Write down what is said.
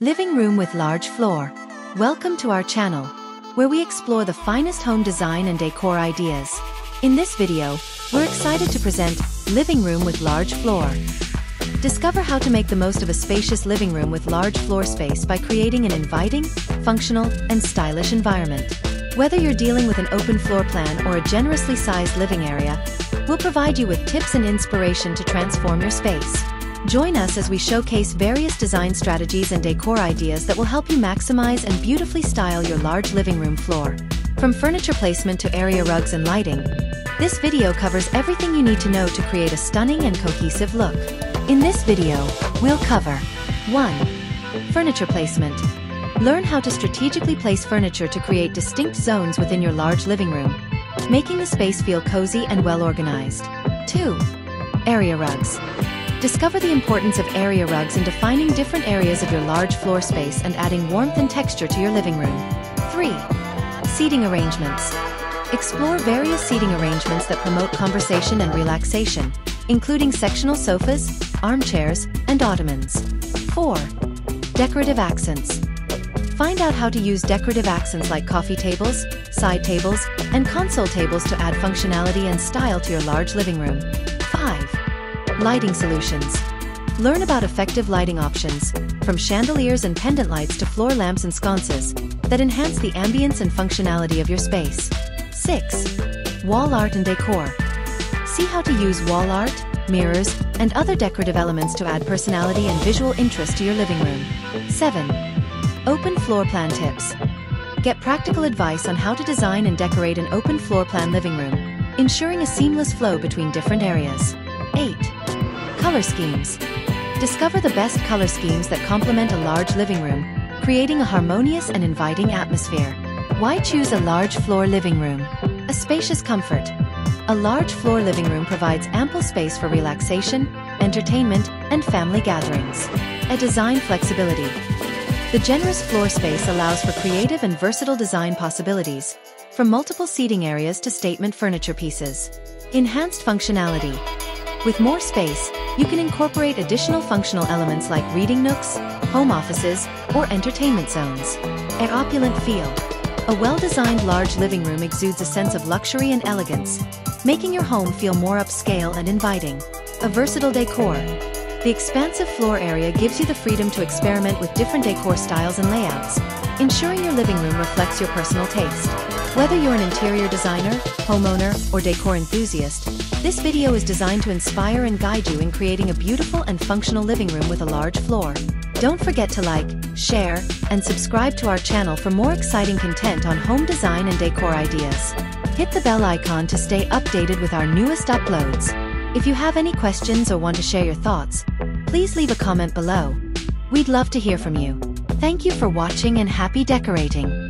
Living room with large floor. Welcome to our channel, where we explore the finest home design and decor ideas. In this video, we're excited to present living room with large floor. Discover how to make the most of a spacious living room with large floor space by creating an inviting, functional, and stylish environment. Whether you're dealing with an open floor plan or a generously sized living area, we'll provide you with tips and inspiration to transform your space. Join us as we showcase various design strategies and decor ideas that will help you maximize and beautifully style your large living room floor. From furniture placement to area rugs and lighting, this video covers everything you need to know to create a stunning and cohesive look. In this video, we'll cover 1. Furniture placement. Learn how to strategically place furniture to create distinct zones within your large living room, making the space feel cozy and well organized. 2. Area rugs. Discover the importance of area rugs in defining different areas of your large floor space and adding warmth and texture to your living room. 3. Seating arrangements. Explore various seating arrangements that promote conversation and relaxation, including sectional sofas, armchairs, and ottomans. 4. Decorative accents. Find out how to use decorative accents like coffee tables, side tables, and console tables to add functionality and style to your large living room. 5. Lighting solutions. Learn about effective lighting options, from chandeliers and pendant lights to floor lamps and sconces, that enhance the ambience and functionality of your space. 6. Wall art and decor. See how to use wall art, mirrors, and other decorative elements to add personality and visual interest to your living room. 7. Open floor plan tips. Get practical advice on how to design and decorate an open floor plan living room, ensuring a seamless flow between different areas. 8. Color schemes. Discover the best color schemes that complement a large living room, creating a harmonious and inviting atmosphere. Why choose a large floor living room? A spacious comfort. A large floor living room provides ample space for relaxation, entertainment, and family gatherings. A design flexibility. The generous floor space allows for creative and versatile design possibilities, from multiple seating areas to statement furniture pieces. Enhanced functionality. With more space, you can incorporate additional functional elements like reading nooks, home offices, or entertainment zones. An opulent feel. A well-designed large living room exudes a sense of luxury and elegance, making your home feel more upscale and inviting. A versatile decor. The expansive floor area gives you the freedom to experiment with different decor styles and layouts, ensuring your living room reflects your personal taste. Whether you're an interior designer, homeowner, or decor enthusiast, this video is designed to inspire and guide you in creating a beautiful and functional living room with a large floor. Don't forget to like, share, and subscribe to our channel for more exciting content on home design and decor ideas. Hit the bell icon to stay updated with our newest uploads. If you have any questions or want to share your thoughts, please leave a comment below. We'd love to hear from you. Thank you for watching and happy decorating.